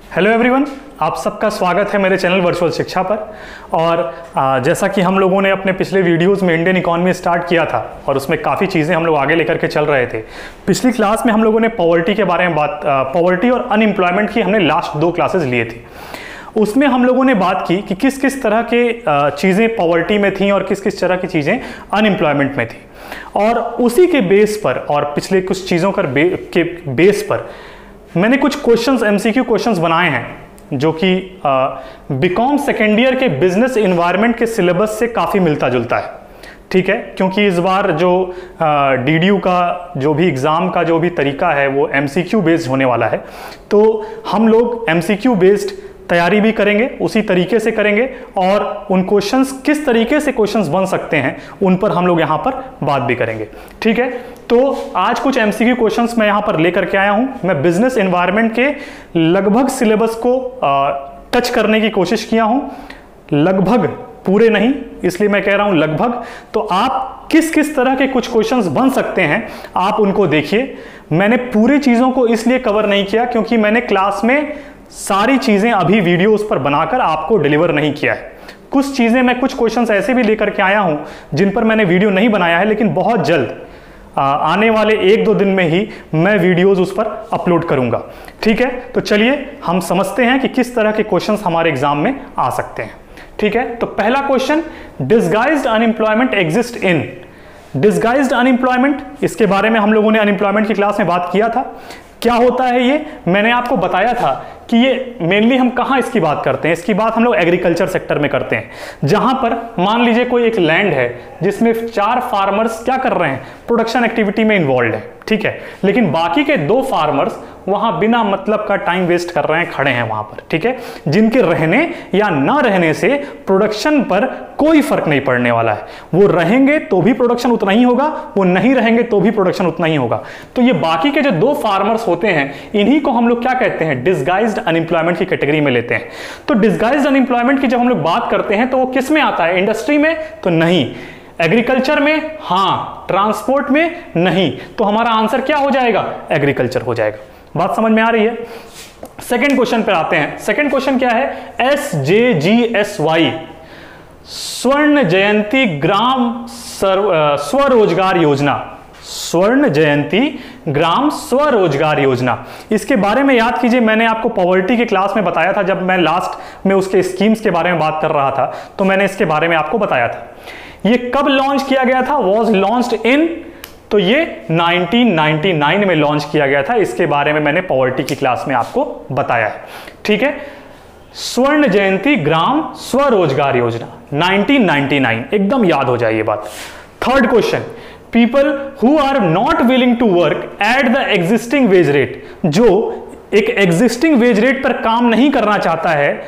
Hello everyone, आप सबका स्वागत है मेरे चैनल वर्चुअल शिक्षा पर। और जैसा कि हम लोगों ने अपने पिछले वीडियोस में इंडियन इकोनॉमी स्टार्ट किया था और उसमें काफ़ी चीज़ें हम लोग आगे लेकर के चल रहे थे। पिछली क्लास में हम लोगों ने पॉवर्टी के बारे में पॉवर्टी और अनएम्प्लॉयमेंट की हमने लास्ट 2 क्लासेस लिए थी। उसमें हम लोगों ने बात की कि किस किस तरह के चीज़ें पॉवर्टी में थी और किस किस तरह की चीज़ें अनएम्प्लॉयमेंट में थी। और उसी के बेस पर और पिछले कुछ चीज़ों के बेस पर मैंने कुछ क्वेश्चंस एमसीक्यू क्वेश्चंस बनाए हैं जो कि बीकॉम सेकेंड ईयर के बिजनेस एनवायरनमेंट के सिलेबस से काफ़ी मिलता जुलता है। ठीक है, क्योंकि इस बार जो डीडीयू का जो भी एग्ज़ाम का जो भी तरीका है वो एमसीक्यू बेस्ड होने वाला है। तो हम लोग एमसीक्यू बेस्ड तैयारी भी करेंगे, उसी तरीके से करेंगे और उन क्वेश्चंस किस तरीके से क्वेश्चंस बन सकते हैं उन पर हम लोग यहाँ पर बात भी करेंगे। ठीक है, तो आज कुछ एमसीक्यू क्वेश्चंस मैं यहाँ पर लेकर के आया हूँ। मैं बिजनेस एनवायरनमेंट के लगभग सिलेबस को टच करने की कोशिश किया हूँ, लगभग, पूरे नहीं, इसलिए मैं कह रहा हूँ लगभग। तो आप किस किस तरह के कुछ क्वेश्चंस बन सकते हैं आप उनको देखिए। मैंने पूरी चीज़ों को इसलिए कवर नहीं किया क्योंकि मैंने क्लास में सारी चीजें अभी वीडियोस पर बनाकर आपको डिलीवर नहीं किया है। कुछ चीजें मैं कुछ क्वेश्चंस ऐसे भी लेकर के आया हूं जिन पर मैंने वीडियो नहीं बनाया है, लेकिन बहुत जल्द आने वाले 1-2 दिन में ही मैं वीडियोस उस पर अपलोड करूंगा। ठीक है, तो चलिए हम समझते हैं कि किस तरह के क्वेश्चंस हमारे एग्जाम में आ सकते हैं। ठीक है, तो पहला question, disguised unemployment exist in. Disguised unemployment, इसके बारे में हम लोगों ने अनएम्प्लॉयमेंट की क्लास में बात किया था। क्या होता है ये, मैंने आपको बताया था कि ये मेनली हम कहाँ इसकी बात करते हैं। इसकी बात हम लोग एग्रीकल्चर सेक्टर में करते हैं, जहां पर मान लीजिए कोई एक लैंड है जिसमें 4 फार्मर्स क्या कर रहे हैं, प्रोडक्शन एक्टिविटी में इन्वॉल्व है। ठीक है, लेकिन बाकी के 2 फार्मर्स वहां बिना मतलब का टाइम वेस्ट कर रहे हैं, खड़े हैं वहां पर। ठीक है, जिनके रहने या ना रहने से प्रोडक्शन पर कोई फर्क नहीं पड़ने वाला है। वो रहेंगे तो भी प्रोडक्शन उतना ही होगा, वो नहीं रहेंगे तो भी प्रोडक्शन उतना ही होगा। तो ये बाकी के जो 2 फार्मर्स होते हैं, इन्हीं को हम लोग क्या कहते हैं, डिसगाइज्ड अनएम्प्लॉयमेंट की कैटेगरी में लेते हैं। तो डिसगाइज्ड अनएम्प्लॉयमेंट की जब हम लोग बात करते हैं तो वो किस में आता है, इंडस्ट्री में तो नहीं, एग्रीकल्चर में हाँ, ट्रांसपोर्ट में नहीं। तो हमारा आंसर क्या हो जाएगा, एग्रीकल्चर हो जाएगा। बात समझ में आ रही है। सेकंड क्वेश्चन पर आते हैं। सेकंड क्वेश्चन क्या है, SJGSY स्वर्ण जयंती ग्राम स्वरोजगार योजना। स्वर्ण जयंती ग्राम स्वरोजगार योजना, इसके बारे में याद कीजिए, मैंने आपको पॉवर्टी के क्लास में बताया था। जब मैं लास्ट में उसके स्कीम्स के बारे में बात कर रहा था तो मैंने इसके बारे में आपको बताया था। ये कब लॉन्च किया गया था, वॉज लॉन्च्ड इन, तो ये 1999 में लॉन्च किया गया था। इसके बारे में मैंने पॉवर्टी की क्लास में आपको बताया है। ठीक है, स्वर्ण जयंती ग्राम स्वरोजगार योजना 1999, एकदम याद हो जाए ये बात। Third question, people who are not willing to work at the existing wage rate. जो एक एग्जिस्टिंग वेज रेट पर काम नहीं करना चाहता है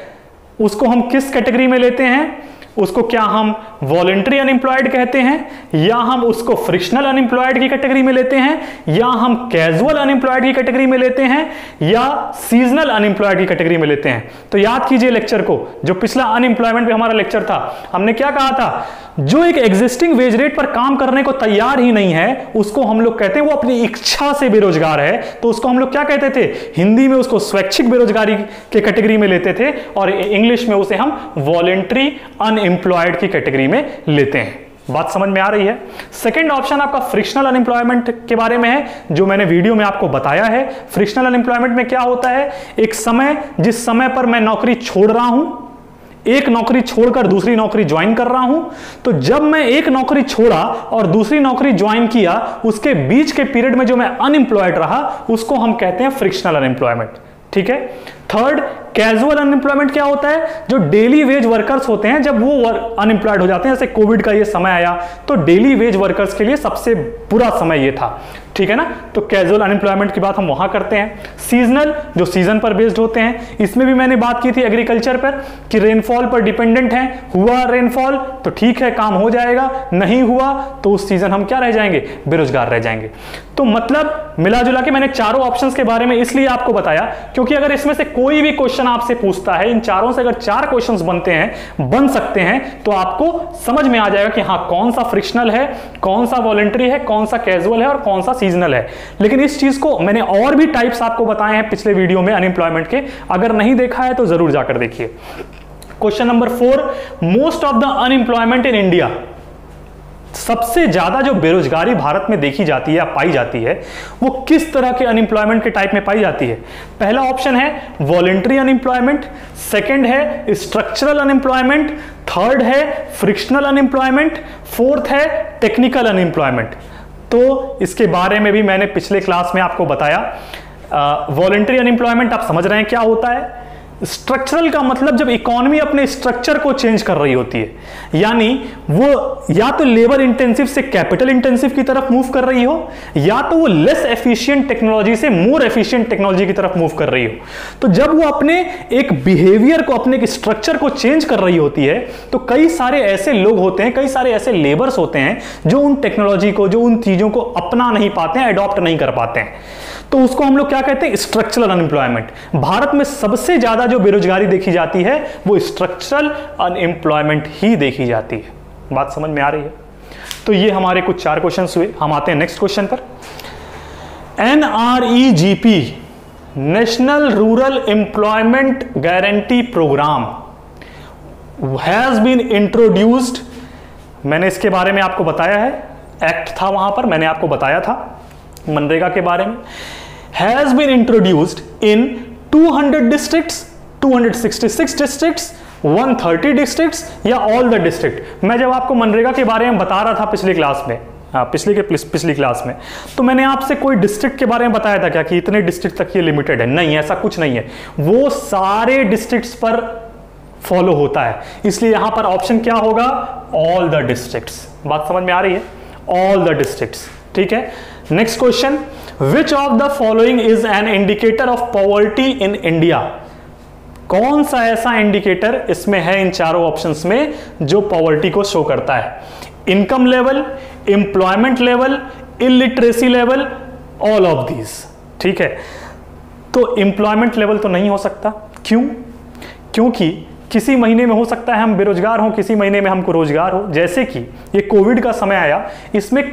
उसको हम किस कैटेगरी में लेते हैं, उसको क्या हम वॉलंटरी अनएम्प्लॉयड कहते हैं, या हम उसको फ्रिक्शनल अनएम्प्लॉयड की कैटेगरी में लेते हैं, या हम कैजुअल अनएम्प्लॉयड की कैटेगरी में लेते हैं, या सीजनल अनएम्प्लॉयड की कैटेगरी में लेते हैं। तो याद कीजिए लेक्चर को, जो पिछला अनएम्प्लॉयमेंट पे हमारा लेक्चर था, हमने क्या कहा था, जो एक एग्जिस्टिंग वेज रेट पर काम करने को तैयार ही नहीं है उसको हम लोग कहते हैं वो अपनी इच्छा से बेरोजगार है। तो उसको हम लोग क्या कहते थे, हिंदी में उसको स्वैच्छिक बेरोजगारी के कैटेगरी में लेते थे और इंग्लिश में उसे हम वॉलंटरी अनएम्प्लॉयड की कैटेगरी में लेते हैं। बात समझ में आ रही है। सेकंड ऑप्शन आपका फ्रिक्शनल अनएम्प्लॉयमेंट के बारे में है, जो मैंने वीडियो में आपको बताया है। फ्रिक्शनल अनएम्प्लॉयमेंट में क्या होता है, एक समय, जिस समय पर मैं नौकरी छोड़ रहा हूं, एक नौकरी छोड़कर दूसरी नौकरी ज्वाइन कर रहा हूं, तो जब मैं एक नौकरी छोड़ा और दूसरी नौकरी ज्वाइन किया, उसके बीच के पीरियड में जो मैं अनएम्प्लॉयड रहा उसको हम कहते हैं फ्रिक्शनल अनएम्प्लॉयमेंट। ठीक है। थर्ड, कैजुअल अनएम्प्लॉयमेंट क्या होता है, जो डेली वेज वर्कर्स होते हैं, जब वो अनएम्प्लॉयड हो जाते हैं, जैसे कोविड का ये समय आया तो डेली वेज वर्कर्स के लिए सबसे बुरा समय ये था। ठीक है ना, तो कैजुअल अनएम्प्लॉयमेंट की बात हम वहां करते हैं। सीजनल, जो सीजन पर बेस्ड होते हैं, इसमें भी मैंने बात की थी एग्रीकल्चर पर कि रेनफॉल पर डिपेंडेंट है, हुआ रेनफॉल तो ठीक है काम हो जाएगा, नहीं हुआ तो उस सीजन हम क्या रह जाएंगे, बेरोजगार रह जाएंगे। तो मतलब मिला जुला के मैंने चारों ऑप्शंस के बारे में इसलिए आपको बताया क्योंकि अगर इसमें से कोई भी क्वेश्चन आपसे पूछता है, इन चारों से अगर 4 क्वेश्चंस बन सकते हैं तो आपको समझ में आ जाएगा कि हाँ कौन सा फ्रिक्शनल है, कौन सा वॉलंटरी है, कौन सा कैजुअल है और कौन सा सीजनल है। लेकिन इस चीज को मैंने और भी टाइप्स आपको बताए हैं पिछले वीडियो में अनएम्प्लॉयमेंट के, अगर नहीं देखा है तो जरूर जाकर देखिए। Question number 4, most of the unemployment in India, सबसे ज्यादा जो बेरोजगारी भारत में देखी जाती है या पाई जाती है वो किस तरह के अनएम्प्लॉयमेंट के टाइप में पाई जाती है? पहला ऑप्शन है वॉलंटरी अनएम्प्लॉयमेंट, सेकंड है स्ट्रक्चरल अनएम्प्लॉयमेंट, थर्ड है फ्रिक्शनल अनएम्प्लॉयमेंट, फोर्थ है टेक्निकल अनएम्प्लॉयमेंट। तो इसके बारे में भी मैंने पिछले क्लास में आपको बताया। वॉलंटरी अनएम्प्लॉयमेंट आप समझ रहे हैं क्या होता है। स्ट्रक्चरल का मतलब जब इकोनॉमी अपने स्ट्रक्चर को चेंज कर रही होती है, यानी वो या तो लेबर इंटेंसिव से कैपिटल इंटेंसिव की तरफ मूव कर रही हो, या तो वो लेस एफिशिएंट टेक्नोलॉजी से मोर एफिशिएंट टेक्नोलॉजी की तरफ मूव कर रही हो। तो जब वो अपने एक बिहेवियर को, अपने एक स्ट्रक्चर को चेंज कर रही होती है, तो कई सारे ऐसे लोग होते हैं, कई सारे ऐसे लेबर्स होते हैं जो उन टेक्नोलॉजी को, जो उन चीजों को अपना नहीं पाते हैं, अडॉप्ट नहीं कर पाते हैं। तो उसको हम लोग क्या कहते हैं? Structural unemployment. भारत में सबसे ज्यादा जो बेरोजगारी देखी जाती है वो स्ट्रक्चरल अनएम्प्लॉयमेंट ही देखी जाती है। बात समझ में आ रही है? तो ये हमारे कुछ 4 क्वेश्चंस हुए। हम आते हैं नेक्स्ट क्वेश्चन पर। NREGP, national rural employment guarantee programme has been introduced. मैंने इसके बारे में आपको बताया है, एक्ट था वहां पर, मैंने आपको बताया था मनरेगा के बारे में। Has been introduced in 200 districts, 266 districts, 130 districts या ऑल द डिस्ट्रिक्ट। मैं जब आपको मनरेगा के बारे में बता रहा था पिछली क्लास में, पिछली क्लास में, तो मैंने आपसे कोई डिस्ट्रिक्ट के बारे में बताया था क्या कि इतने डिस्ट्रिक्ट तक ये लिमिटेड है? नहीं, ऐसा कुछ नहीं है, वो सारे डिस्ट्रिक्ट्स पर फॉलो होता है। इसलिए यहां पर ऑप्शन क्या होगा? All the districts. बात समझ में आ रही है? ऑल द डिस्ट्रिक्ट्स, ठीक है। Next question, which of the following is an indicator of poverty in India? कौन सा ऐसा इंडिकेटर इसमें है इन चारों ऑप्शंस में जो पॉवर्टी को शो करता है? Income level, employment level, illiteracy level, all of these, ठीक है। तो एम्प्लॉयमेंट लेवल तो नहीं हो सकता। क्यों? क्योंकि किसी महीने में हो सकता है हम बेरोजगार हों, किसी महीने में हमको रोजगार हो। जैसे कि ये कोविड का समय आया, इसमें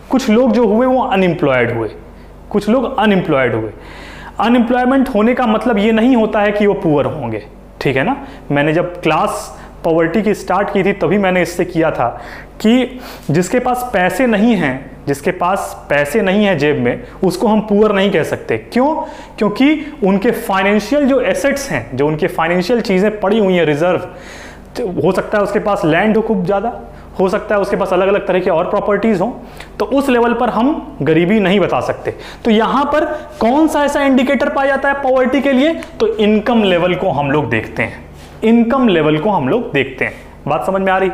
कुछ लोग जो हुए वो अनएम्प्लॉयड हुए, कुछ लोग अनएम्प्लॉयड हुए। अनएम्प्लॉयमेंट होने का मतलब ये नहीं होता है कि वो पुअर होंगे, ठीक है ना। मैंने जब क्लास पॉवर्टी की स्टार्ट की थी तभी मैंने इससे किया था कि जिसके पास पैसे नहीं हैं, जिसके पास पैसे नहीं है जेब में, उसको हम पुअर नहीं कह सकते। क्यों? क्योंकि उनके फाइनेंशियल जो एसेट्स हैं, जो उनके फाइनेंशियल चीजें पड़ी हुई हैं रिजर्व, हो सकता है उसके पास लैंड हो खूब ज्यादा, हो सकता है उसके पास अलग अलग तरह की और प्रॉपर्टीज हो, तो उस लेवल पर हम गरीबी नहीं बता सकते। तो यहां पर कौन सा ऐसा इंडिकेटर पाया जाता है पॉवर्टी के लिए? तो इनकम लेवल को हम लोग देखते हैं, इनकम लेवल को हम लोग देखते हैं। बात समझ में आ रही?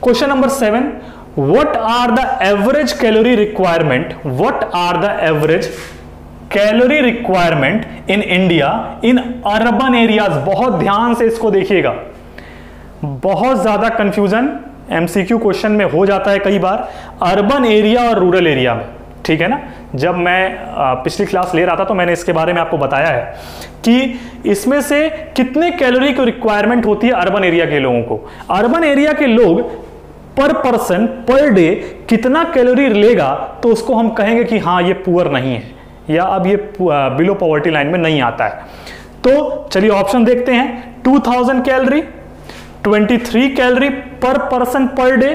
Question number 7, what are the average calorie requirement, what are the average calorie requirement in India in urban areas? बहुत ध्यान से इसको देखिएगा, बहुत ज्यादा कंफ्यूजन एमसीक्यू क्वेश्चन में हो जाता है कई बार अर्बन एरिया और रूरल एरिया में, ठीक है ना। जब मैं पिछली क्लास ले रहा था तो मैंने इसके बारे में आपको बताया है कि इसमें से कितने कैलोरी की रिक्वायरमेंट होती है अर्बन एरिया के लोगों को। अर्बन एरिया के लोग पर पर्सन पर डे कितना कैलोरी लेगा तो उसको हम कहेंगे कि हाँ ये पुअर नहीं है, या अब ये बिलो पॉवर्टी लाइन में नहीं आता है। तो चलिए ऑप्शन देखते हैं। 2000 कैलोरी, 23 कैलोरी पर पर्सन पर डे,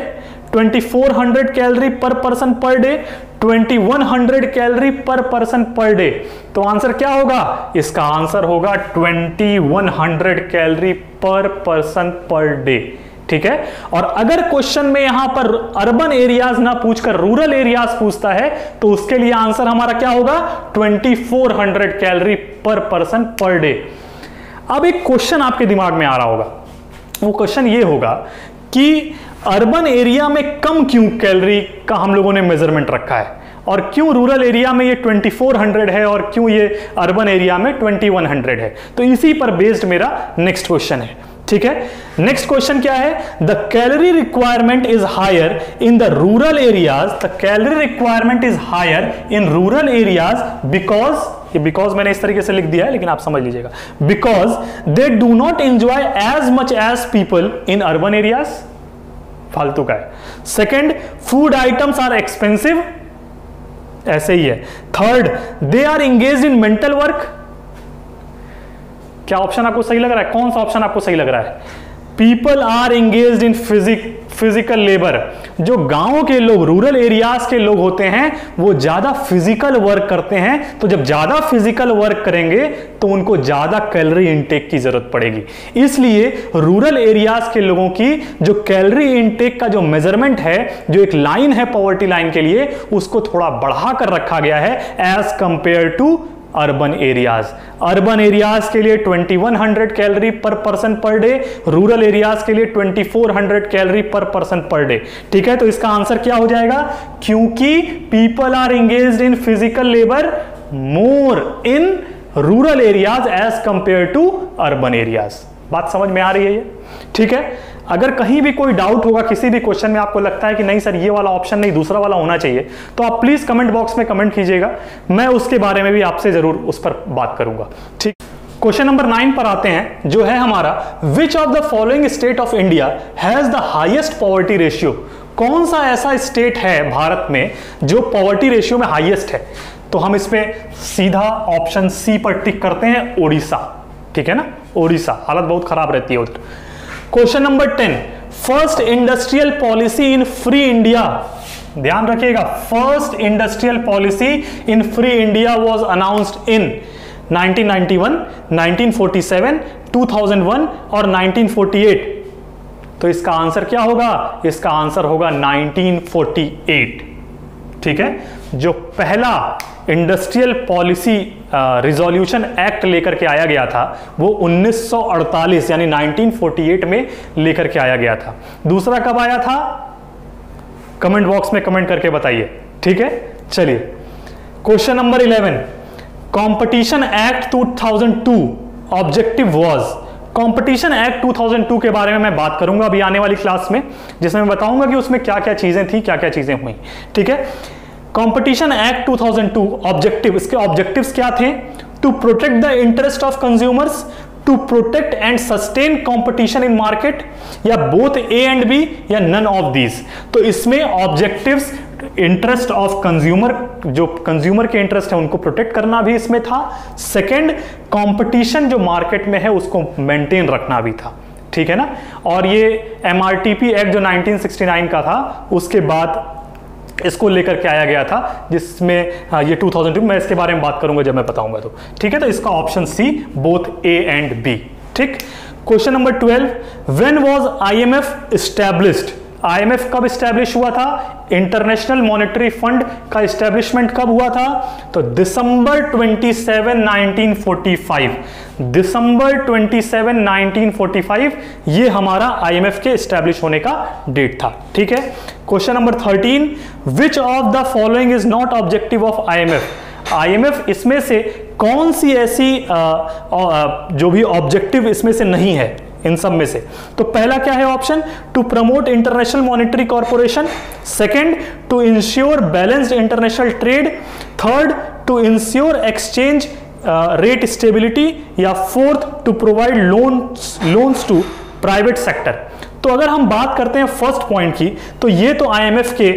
2400 कैलोरी पर पर्सन पर डे, 2100 कैलोरी पर पर्सन पर डे। तो आंसर क्या होगा? इसका आंसर होगा 2100 कैलोरी पर पर्सन पर डे, ठीक है। और अगर क्वेश्चन में यहां पर अर्बन एरियाज ना पूछकर रूरल एरियाज पूछता है तो उसके लिए आंसर हमारा क्या होगा? 2400 कैलोरी पर पर्सन पर डे। अब एक क्वेश्चन आपके दिमाग में आ रहा होगा, वो क्वेश्चन ये होगा कि अर्बन एरिया में कम क्यों कैलोरी का हम लोगों ने मेजरमेंट रखा है, और क्यों रूरल एरिया में ये 2400 है और क्यों ये अर्बन एरिया में 2100 है। तो इसी पर बेस्ड मेरा नेक्स्ट क्वेश्चन है, ठीक है। नेक्स्ट क्वेश्चन क्या है? The calorie requirement is higher in the rural areas, the calorie requirement is higher in rural areas because ये बिकॉज मैंने इस तरीके से लिख दिया है, लेकिन आप समझ लीजिएगा, because they do not enjoy as much as people in urban areas, फालतू का है। Second, food items are expensive, ऐसे ही है। Third, they are engaged in mental work. क्या ऑप्शन आपको सही लग रहा है? कौन सा ऑप्शन आपको सही लग रहा है? People are engaged in physical labour. जो गांव के लोग, रूरल एरियाज के लोग होते हैं, वो ज्यादा फिजिकल वर्क करते हैं। तो जब ज्यादा फिजिकल वर्क करेंगे तो उनको ज्यादा कैलोरी इनटेक की जरूरत पड़ेगी। इसलिए रूरल एरियाज के लोगों की जो कैलोरी इनटेक का जो मेजरमेंट है, जो एक लाइन है पॉवर्टी लाइन के लिए, उसको थोड़ा बढ़ा कर रखा गया है as compare to urban areas. Urban areas के लिए 2100 कैलोरी पर person per day, rural areas के लिए 2400 कैलोरी पर पर्सन पर डे। ठीक है, तो इसका आंसर क्या हो जाएगा? क्योंकि people are engaged in physical labour more in rural areas as compare to urban areas. बात समझ में आ रही है ये? ठीक है, अगर कहीं भी कोई डाउट होगा किसी भी क्वेश्चन में, आपको लगता है कि नहीं सर ये वाला ऑप्शन नहीं दूसरा वाला होना चाहिए, तो आप प्लीज कमेंट बॉक्स में कमेंट कीजिएगा, मैं उसके बारे में भी आपसे जरूर उस पर बात करूंगा। ठीक, क्वेश्चन नंबर 9 पर आते हैं, जो है हमारा, विच of the following state of India has the highest poverty ratio. कौन सा ऐसा स्टेट है भारत में जो पॉवर्टी रेशियो में हाईएस्ट है? तो हम इसमें सीधा ऑप्शन सी पर टिक करते हैं, ओडिशा। ठीक है ना, ओडिशा। हालत बहुत खराब रहती है उधर। Question number 10, first industrial policy in free India. ध्यान रखिएगा, first industrial policy in free India was announced in 1991, 1947, 2001 और 1948। तो इसका आंसर क्या होगा? इसका आंसर होगा 1948। ठीक है, जो पहला इंडस्ट्रियल पॉलिसी रिजोल्यूशन एक्ट लेकर के आया गया था वो 1948 यानी 1948 में लेकर के आया गया था। दूसरा कब आया था? कमेंट बॉक्स में कमेंट करके बताइए। ठीक है, चलिए question number 11, competition act 2002 objective was. Competition act 2002 के बारे में मैं बात करूंगा अभी आने वाली क्लास में, जिसमें मैं बताऊंगा कि उसमें क्या क्या चीजें थी, क्या क्या चीजें हुई। ठीक है, कंपटीशन एक्ट 2002 ऑब्जेक्टिव, इसके ऑब्जेक्टिव्स क्या थे? To protect the interest of consumers, to protect and sustain competition in market, या बोथ ए एंड बी, या नन ऑफ दीज। तो इसमें ऑब्जेक्टिव्स, इंटरेस्ट ऑफ कंज्यूमर, जो कंज्यूमर के इंटरेस्ट है उनको प्रोटेक्ट करना भी इसमें था। सेकेंड, कंपटीशन जो मार्केट में है उसको मेंटेन रखना भी था। ठीक है ना, और ये MRTP एक्ट जो 1969 का था, उसके बाद इसको लेकर के आया गया था, जिसमें ये 2002, मैं इसके बारे में बात करूंगा जब मैं बताऊंगा तो। ठीक है, तो इसका option C, both A and B. ठीक, question number 12, when was IMF established. IMF कब एस्टैब्लिश हुआ था? इंटरनेशनल मॉनेटरी फंड का एस्टैब्लिशमेंट कब हुआ था? तो दिसंबर 27, 1945। दिसंबर 27, 1945 ये हमारा IMF के एस्टैब्लिश होने का डेट था। ठीक है, question number 13, which of the following is not objective of IMF। IMF इसमें से कौन सी ऐसी जो भी ऑब्जेक्टिव इसमें से नहीं है इन सब में से? तो पहला क्या है option? To promote international monetary corporation. Second, to ensure balanced international trade. Third, to ensure exchange rate stability, या fourth, to provide loans to private sector. तो अगर हम बात करते हैं फर्स्ट पॉइंट की, तो ये तो IMF के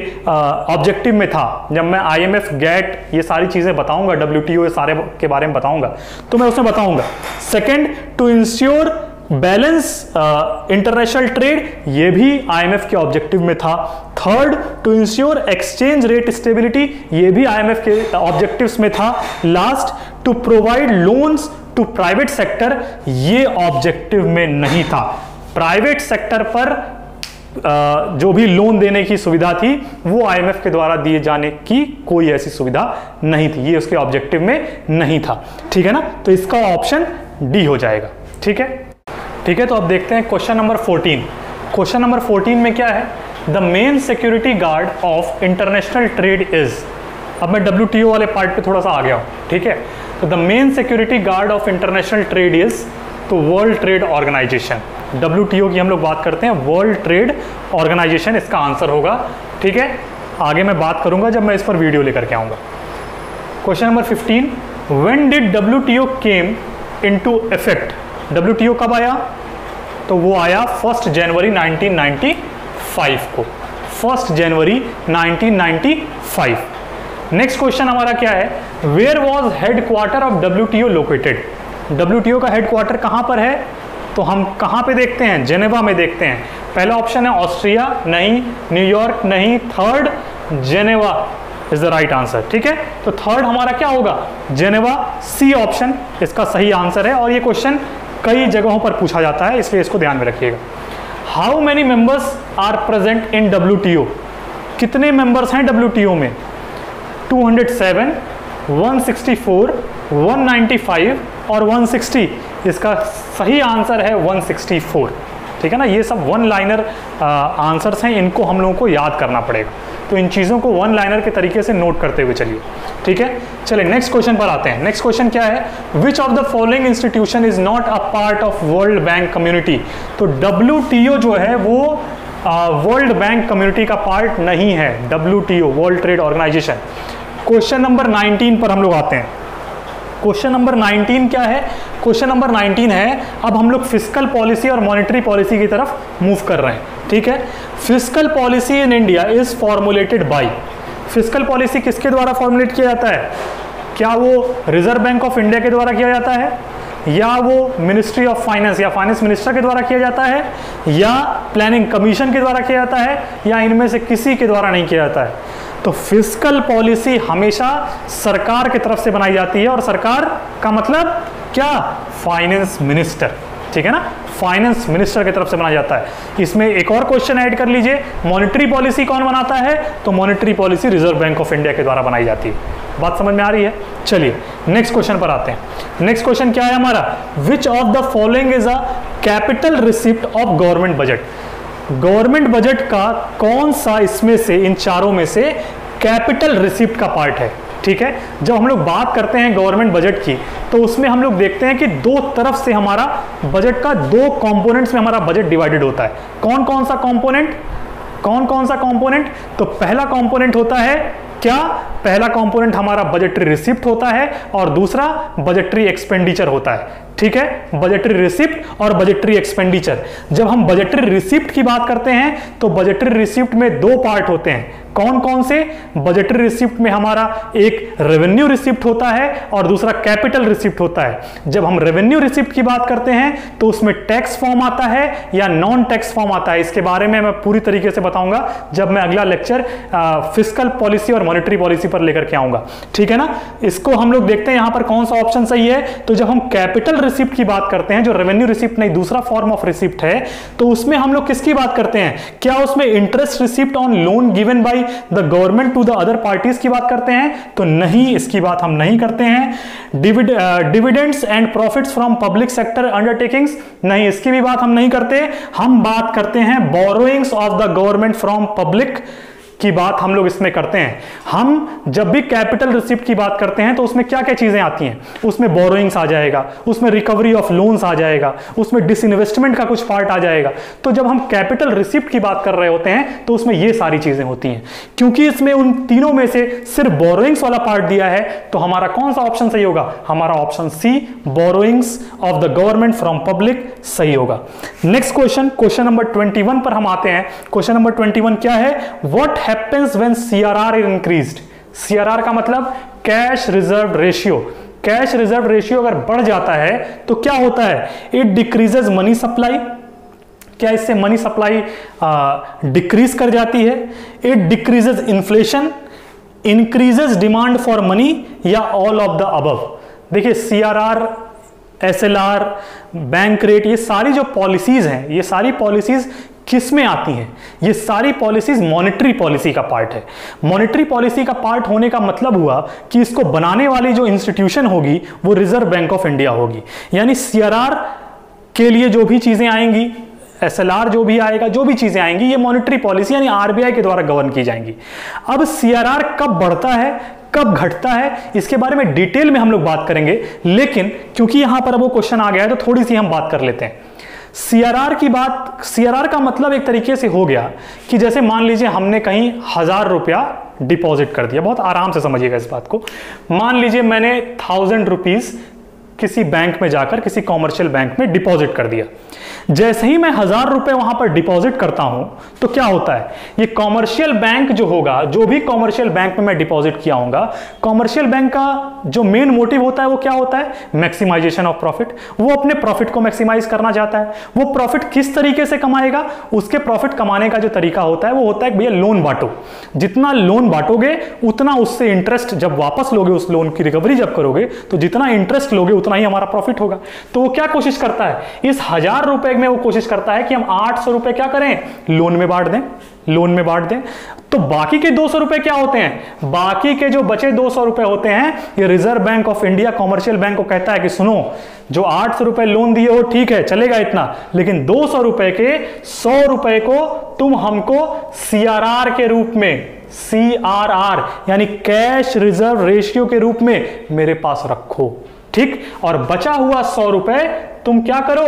ऑब्जेक्टिव में था। जब मैं IMF, गेट, ये सारी चीजें बताऊंगा, WTO, ये सारे के बारे में बताऊंगा, तो मैं उसमें बताऊंगा। Second, to ensure balance international trade, ये भी IMF के ऑब्जेक्टिव में था। Third, to ensure exchange rate stability, ये भी IMF के ऑब्जेक्टिव्स में था। Last, to provide loans to private sector, ये ऑब्जेक्टिव में नहीं था। प्राइवेट सेक्टर पर जो भी लोन देने की सुविधा थी वो IMF के द्वारा दिए जाने की कोई ऐसी सुविधा नहीं थी, ये उसके ऑब्जेक्टिव में नहीं था। ठीक है ना, तो इसका ऑप्शन डी हो जाएगा। ठीक है, ठीक है, तो अब देखते हैं क्वेश्चन नंबर 14। क्वेश्चन नंबर 14 में क्या है? The main security guard of international trade is. अब मैं WTO वाले पार्ट पे थोड़ा सा आ गया हूं। ठीक है, तो the main security guard of international trade is, तो वर्ल्ड ट्रेड ऑर्गेनाइजेशन। WTO की हम लोग बात करते हैं, वर्ल्ड ट्रेड ऑर्गेनाइजेशन इसका आंसर होगा। ठीक है, आगे मैं बात करूंगा जब मैं इस पर वीडियो लेकर के आऊंगा। Question number 15, when did WTO came into effect? WTO कब आया? तो वो आया 1 जनवरी 1995 को, 1 जनवरी 1995। नेक्स्ट क्वेश्चन हमारा क्या है? Where was headquarter of WTO located? WTO का हेडक्वार्टर कहां पर है? तो हम कहां पे देखते हैं? जेनेवा में देखते हैं। पहला ऑप्शन है ऑस्ट्रिया, नहीं। न्यूयॉर्क, नहीं। Third Geneva is the right answer. ठीक है, तो थर्ड हमारा क्या होगा? जेनेवा, सी ऑप्शन इसका सही आंसर है। और ये क्वेश्चन कई जगहों पर पूछा जाता है, इसलिए इसको ध्यान में रखिएगा। How many members are present in WTO? कितने मेंबर्स हैं WTO में? 207, 164, 195 और 160। इसका सही आंसर है 164। ठीक है ना, ये सब वन लाइनर आंसर्स हैं, इनको हम लोगों को याद करना पड़ेगा। तो इन चीज़ों को वन लाइनर के तरीके से नोट करते हुए चलिए। ठीक है, चलिए नेक्स्ट क्वेश्चन पर आते हैं। नेक्स्ट क्वेश्चन क्या है? Which of the following institution is not a part of world bank community? तो WTO जो है वो वर्ल्ड बैंक कम्युनिटी का पार्ट नहीं है। WTO, world trade organisation. Question number 19 पर हम लोग आते हैं। क्वेश्चन नंबर 19 क्या है? क्वेश्चन नंबर 19 है, अब हम लोग फिस्कल पॉलिसी और मॉनेटरी पॉलिसी की तरफ मूव कर रहे हैं। ठीक है, fiscal policy in India is formulated bye. Fiscal policy किसके द्वारा फॉर्मुलेट किया जाता है? क्या वो रिजर्व बैंक ऑफ इंडिया के द्वारा किया जाता है, या वो मिनिस्ट्री ऑफ फाइनेंस या फाइनेंस मिनिस्टर के द्वारा किया जाता है, या प्लानिंग कमीशन के द्वारा किया जाता है, या इनमें से किसी के द्वारा नहीं किया जाता है? तो फिस्कल पॉलिसी हमेशा सरकार की तरफ से बनाई जाती है, और सरकार का मतलब क्या? Finance minister. ठीक है ना, फाइनेंस मिनिस्टर की तरफ से बनाया जाता है। इसमें एक और क्वेश्चन ऐड कर लीजिए, मॉनेटरी पॉलिसी कौन बनाता है? तो monetary policy reserve bank of India के द्वारा बनाई जाती है। बात समझ में आ रही है? चलिए नेक्स्ट क्वेश्चन पर आते हैं। नेक्स्ट क्वेश्चन क्या है हमारा? विच of the following is a capital receipt of government budget? Government budget का कौन सा इसमें से, इन चारों में से कैपिटल रिसिप्ट का पार्ट है? ठीक है, जब हम लोग बात करते हैं गवर्नमेंट बजट की, तो उसमें हम लोग देखते हैं कि दो तरफ से हमारा बजट का, दो कंपोनेंट्स में हमारा बजट डिवाइडेड होता है। कौन कौन सा कंपोनेंट? कौन कौन सा कंपोनेंट? तो पहला कंपोनेंट होता है क्या? पहला कंपोनेंट हमारा बजटरी रिसिप्ट होता है, और दूसरा बजटरी एक्सपेंडिचर होता है। ठीक है, बजटरी रिसिप्ट और बजटरी एक्सपेंडिचर। जब हम बजटरी रिसिप्ट की बात करते हैं, तो बजटरी रिसिप्ट में दो पार्ट होते हैं। कौन कौन से? बजटरी रिसिप्ट में हमारा एक रेवेन्यू रिसिप्ट होता है और दूसरा कैपिटल रिसिप्ट होता है। जब हम रेवेन्यू रिसिप्ट की बात करते हैं, तो उसमें टैक्स फॉर्म आता है या नॉन टैक्स फॉर्म आता है। इसके बारे में मैं पूरी तरीके से बताऊंगा जब मैं अगला लेक्चर फिस्कल पॉलिसी और मॉनेटरी पॉलिसी पर लेकर के आऊंगा। ठीक है ना, इसको हम लोग देखते हैं यहां पर कौन सा ऑप्शन सही है। तो जब हम कैपिटल रिसिप्ट की बात करते हैं, जो रेवेन्यू रिसिप्ट नहीं दूसरा फॉर्म ऑफ रिसिप्ट है, तो उसमें हम लोग किसकी बात करते हैं? क्या उसमें interest receipt on loan given by the government to the other parties की बात करते हैं? तो नहीं, इसकी बात हम नहीं करते हैं। Dividends and profits from public sector undertakings, नहीं, इसकी भी बात हम नहीं करते। हम बात करते हैं borrowings of the government from public की बात हम लोग इसमें करते हैं। हम जब भी कैपिटल रिसिप्ट की बात करते हैं, तो उसमें क्या क्या चीजें आती हैं? उसमें बोरोइंग्स आ जाएगा, उसमें रिकवरी ऑफ लोन्स आ जाएगा, उसमें डिसइन्वेस्टमेंट का कुछ पार्ट आ जाएगा। तो जब हम कैपिटल रिसिप्ट की बात कर रहे होते हैं, तो उसमें ये सारी चीजें होती हैं। क्योंकि इसमें उन तीनों में से सिर्फ बोरोइंग्स वाला पार्ट दिया है, तो हमारा कौन सा ऑप्शन सही होगा? हमारा option C, borrowings of the government from public सही होगा। नेक्स्ट क्वेश्चन, क्वेश्चन नंबर 21 पर हम आते हैं। क्वेश्चन नंबर 21 क्या है? What happens when CRR is increased? CRR का मतलब cash reserve ratio. Cash reserve ratio अगर बढ़ जाता है तो क्या होता है? It decreases money supply. क्या इससे मनी सप्लाई डिक्रीज कर जाती है? It decreases inflation, increases demand for money, या ऑल ऑफ द अबव? देखिए, CRR, SLR, बैंक रेट, ये सारी जो पॉलिसीज हैं, ये सारी पॉलिसीज किस में आती हैं? ये सारी पॉलिसीज मॉनेटरी पॉलिसी का पार्ट है। मॉनेटरी पॉलिसी का पार्ट होने का मतलब हुआ कि इसको बनाने वाली जो इंस्टीट्यूशन होगी वो रिजर्व बैंक ऑफ इंडिया होगी। यानी CRR के लिए जो भी चीजें आएंगी, SLR जो भी आएगा, जो भी चीजें आएंगी, ये मॉनेटरी पॉलिसी यानी RBI के द्वारा गवर्न की जाएंगी। अब CRR कब बढ़ता है, कब घटता है, इसके बारे में डिटेल में हम लोग बात करेंगे। लेकिन क्योंकि यहां पर अब वो क्वेश्चन आ गया है, तो थोड़ी सी हम बात कर लेते हैं। CRR की बात, CRR का मतलब एक तरीके से हो गया कि जैसे मान लीजिए हमने कहीं 1000 रुपया डिपॉजिट कर दिया। बहुत आराम से समझिएगा इस बात को। मान लीजिए मैंने 1000 रुपीज किसी बैंक में जाकर किसी कॉमर्शियल बैंक में डिपॉजिट कर दिया। जैसे ही मैं 1000 रुपए वहां पर डिपॉजिट करता हूं तो क्या होता है, ये कॉमर्शियल बैंक जो होगा, जो भी कॉमर्शियल बैंक में मैं डिपॉजिट किया होगा, कॉमर्शियल बैंक का जो मेन मोटिव होता है वो क्या होता है, मैक्सिमाइजेशन ऑफ प्रॉफिट। वो अपने प्रॉफिट को मैक्सिमाइज करना चाहता है। वो प्रॉफिट किस तरीके से कमाएगा, उसके प्रॉफिट कमाने का जो तरीका होता है वो होता है भैया लोन बांटो। जितना लोन बांटोगे उतना उससे इंटरेस्ट जब वापस लोगे, उस लोन की रिकवरी जब करोगे तो जितना इंटरेस्ट लोगे उतना ही हमारा प्रॉफिट होगा। तो वो क्या कोशिश करता है, इस 1000 रुपए में वो कोशिश करता है कि हम 800 रुपए क्या करें, लोन में बांट दें, लोन में बांट दें। तो बाकी के 200 रुपए क्या होते हैं, बाकी के जो बचे 200 रुपए होते हैं, ये reserve bank of India commercial bank को कहता है कि सुनो, जो 800 रुपए लोन दिए हो ठीक है, चलेगा इतना, लेकिन 200 रुपए के 100 रुपए को तुम हमको सीआरआर के रूप में, सीआरआर यानी कैश रिजर्व रेशियो के रूप में मेरे पास रखो, ठीक। और बचा हुआ 100 रुपए तुम क्या करो,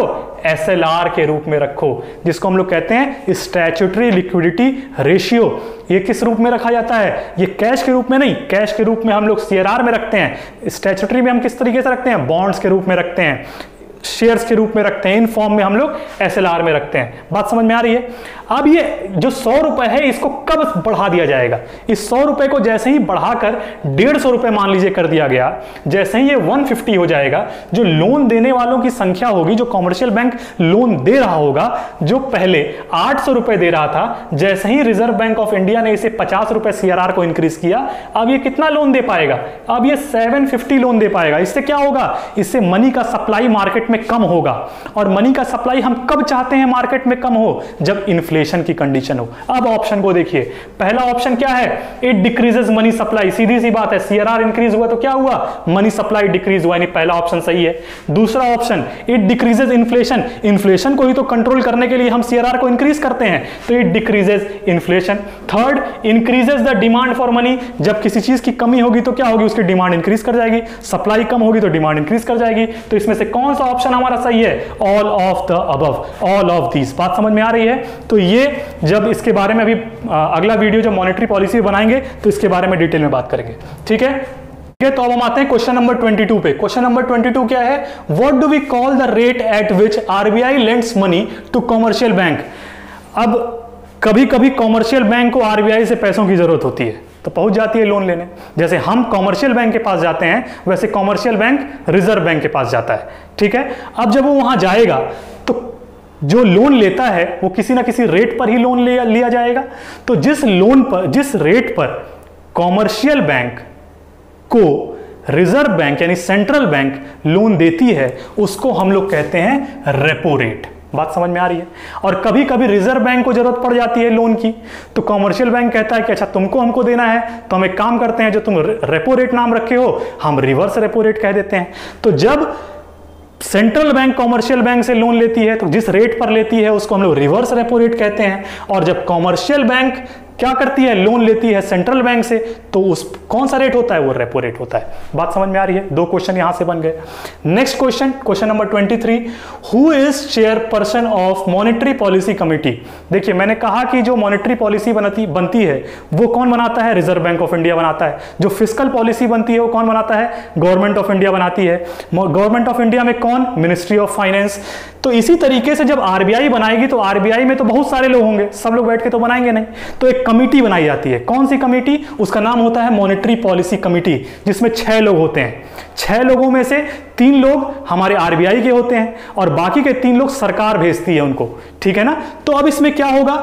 एसएलआर के रूप में रखो, जिसको हम लोग कहते हैं स्टैट्यूटरी लिक्विडिटी रेशियो। ये किस रूप में रखा जाता है, ये कैश के रूप में नहीं, कैश के रूप में हम लोग सीआरआर में रखते हैं। स्टैट्यूटरी में हम किस तरीके से रखते हैं, बॉन्ड्स के रूप में रखते हैं, शेयर्स के रूप में रखते हैं, इन फॉर्म में हम लोग एसएलआर में रखते हैं। बात समझ में आ रही है। अब ये जो 100 रुपए है इसको कब बढ़ा दिया जाएगा, इस 100 रुपए को जैसे ही बढ़ाकर 150 रुपए मान लीजिए कर दिया गया, जैसे ही ये 150 हो जाएगा, जो लोन देने वालों की संख्या होगी, जो कॉमर्शियल बैंक लोन दे रहा होगा, जो पहले 800 रुपए दे रहा था, जैसे ही रिजर्व बैंक ऑफ इंडिया ने इसे 50 रुपए सीआरआर को इंक्रीज किया, अब ये कितना लोन दे पाएगा, अब ये 750 लोन दे पाएगा। इससे क्या होगा, इससे मनी का सप्लाई मार्केट में कम होगा। और मनी का सप्लाई हम कब चाहते हैं मार्केट में कम हो, जब इन्फ्लेशन की कंडीशन हो। अब ऑप्शन को देखिए, पहला ऑप्शन क्या है, इट डिक्रीजेस मनी सप्लाई, सीधी सी बात है, सीआरआर इंक्रीज हुआ तो क्या हुआ, मनी सप्लाई डिक्रीज हुआ, यानी पहला ऑप्शन सही है। दूसरा option, it decreases inflation, inflation को ही तो कंट्रोल करने के लिए हम सीआरआर को इंक्रीज करते हैं, तो it decreases inflation. Third, increases the demand for money, जब किसी चीज की कमी होगी तो क्या होगी, उसकी डिमांड इंक्रीज कर जाएगी, सप्लाई कम होगी तो डिमांड इंक्रीज कर जाएगी। तो इसमें से कौन सा ऑप्शन हमारा सही है, all of the above, all of these. बात समझ में आ रही है। तो ये जब इसके बारे में अभी अगला वीडियो जब मॉनेटरी पॉलिसी बनाएंगे तो इसके बारे में डिटेल में बात करेंगे, ठीक है। तो अब हम आते हैं क्वेश्चन नंबर 22 पे। क्वेश्चन नंबर 22 क्या है, what do we call the rate at which RBI lends money to commercial bank. अब कभी कभी कॉमर्शियल बैंक को आरबीआई से पैसों की जरूरत होती है तो पहुंच जाती है लोन लेने। जैसे हम कॉमर्शियल बैंक के पास जाते हैं वैसे कॉमर्शियल बैंक रिजर्व बैंक के पास जाता है, ठीक है। अब जब वो वहां जाएगा तो जो लोन लेता है वो किसी ना किसी रेट पर ही लोन लिया जाएगा। तो जिस लोन पर, जिस रेट पर कॉमर्शियल बैंक को रिजर्व बैंक यानी सेंट्रल बैंक लोन देती है उसको हम लोग कहते हैं रेपो रेट। बात समझ में आ रही है। और कभी कभी रिजर्व बैंक को जरूरत पड़ जाती है लोन की, तो कॉमर्शियल बैंक कहता है कि अच्छा तुमको हमको देना है तो हम एक काम करते हैं, जो तुम रेपो रेट नाम रखे हो हम रिवर्स रेपो रेट कह देते हैं। तो जब सेंट्रल बैंक कॉमर्शियल बैंक से लोन लेती है तो जिस रेट पर लेती है उसको हम लोग रिवर्स रेपो रेट कहते हैं। और जब कॉमर्शियल बैंक क्या करती है, लोन लेती है सेंट्रल बैंक से, तो उस कौन सा रेट होता है, वो रेपो रेट होता है। बात समझ में आ रही है। दो क्वेश्चन यहां से बन गए। Next question, question number 23, who is chairperson of monetary policy committee. देखिए मैंने कहा कि जो मॉनेटरी पॉलिसी बनती है वो कौन बनाता है, रिजर्व बैंक ऑफ इंडिया बनाता है। जो फिस्कल पॉलिसी बनती है वो कौन बनाता है, गवर्नमेंट ऑफ इंडिया बनाती है। गवर्नमेंट ऑफ इंडिया में कौन, मिनिस्ट्री ऑफ फाइनेंस। तो इसी तरीके से जब आरबीआई बनाएगी तो आरबीआई में तो बहुत सारे लोग होंगे, सब लोग बैठ के तो बनाएंगे नहीं, तो एक कमिटी बनाई जाती है। कौन सी कमिटी, उसका नाम होता है मॉनेटरी पॉलिसी कमिटी, जिसमें 6 लोग होते हैं। 6 लोगों में से 3 लोग हमारे आरबीआई के होते हैं और बाकी के 3 लोग सरकार भेजती है उनको, ठीक है ना। तो अब इसमें क्या होगा,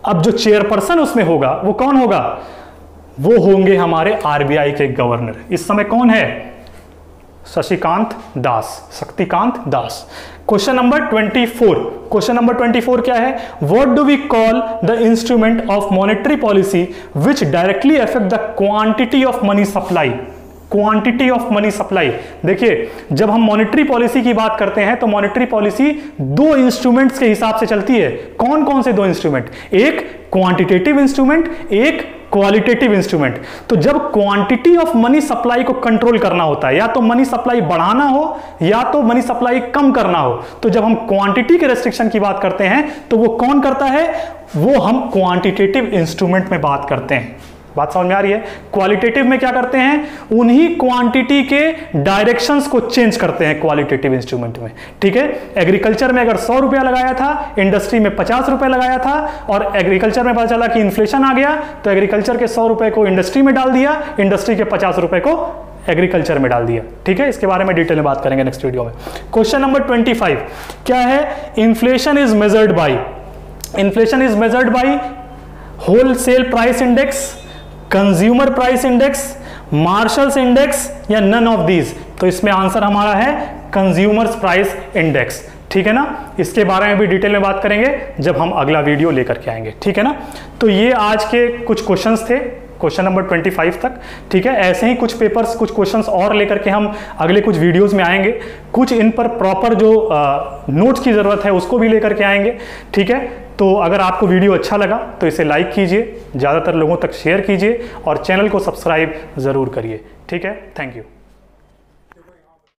अब जो चेयरपर्सन उसमें होगा वो कौन होगा, वो होंगे हमारे आरबीआई के गवर्नर। इस समय कौन है, Shashikant Das, Shaktikanta Das. Question number 24, question number 24 क्या है, what do we call the instrument of monetary policy which directly affect the quantity of money supply. Quantity of money supply. देखिए जब हम मॉनेटरी पॉलिसी की बात करते हैं तो मॉनेटरी पॉलिसी 2 इंस्ट्रूमेंट्स के हिसाब से चलती है। कौन कौन से 2 इंस्ट्रूमेंट, एक क्वांटिटेटिव इंस्ट्रूमेंट, एक क्वालिटेटिव इंस्ट्रूमेंट। तो जब क्वांटिटी ऑफ मनी सप्लाई को कंट्रोल करना होता है, या तो मनी सप्लाई बढ़ाना हो या तो मनी सप्लाई कम करना हो, तो जब हम क्वांटिटी के रेस्ट्रिक्शन की बात करते हैं तो वो कौन करता है, वो हम क्वांटिटेटिव इंस्ट्रूमेंट में बात करते हैं। बात समझ में आ रही है? क्वालिटेटिव में क्या करते हैं, उन्हीं क्वांटिटी के डायरेक्शंस को चेंज करते हैं क्वालिटेटिव इंस्ट्रूमेंट में, ठीक है। एग्रीकल्चर में अगर 100 रुपया लगाया था, इंडस्ट्री में 50 रुपए लगाया था, और एग्रीकल्चर में पता चला कि इन्फ्लेशन आ गया तो एग्रीकल्चर के 100 रुपए को इंडस्ट्री में डाल दिया, इंडस्ट्री के 50 रुपए को एग्रीकल्चर में डाल दिया, ठीक है। इसके बारे में डिटेल में बात करेंगे नेक्स्ट वीडियो में। क्वेश्चन नंबर 25 क्या है? Inflation is measured by wholesale price index, consumer price index, marshals index या नन ऑफ दीज। तो इसमें आंसर हमारा है कंज्यूमर्स प्राइस इंडेक्स, ठीक है ना। इसके बारे में भी डिटेल में बात करेंगे जब हम अगला वीडियो लेकर के आएंगे, ठीक है ना। तो ये आज के कुछ क्वेश्चंस थे, क्वेश्चन नंबर 25 तक, ठीक है। ऐसे ही कुछ पेपर्स, कुछ क्वेश्चंस और लेकर के हम अगले कुछ वीडियोस में आएंगे, कुछ इन पर प्रॉपर जो नोट्स की जरूरत है उसको भी लेकर के आएंगे, ठीक है। तो अगर आपको वीडियो अच्छा लगा तो इसे लाइक कीजिए, ज़्यादातर लोगों तक शेयर कीजिए और चैनल को सब्सक्राइब ज़रूर करिए, ठीक है। Thank you.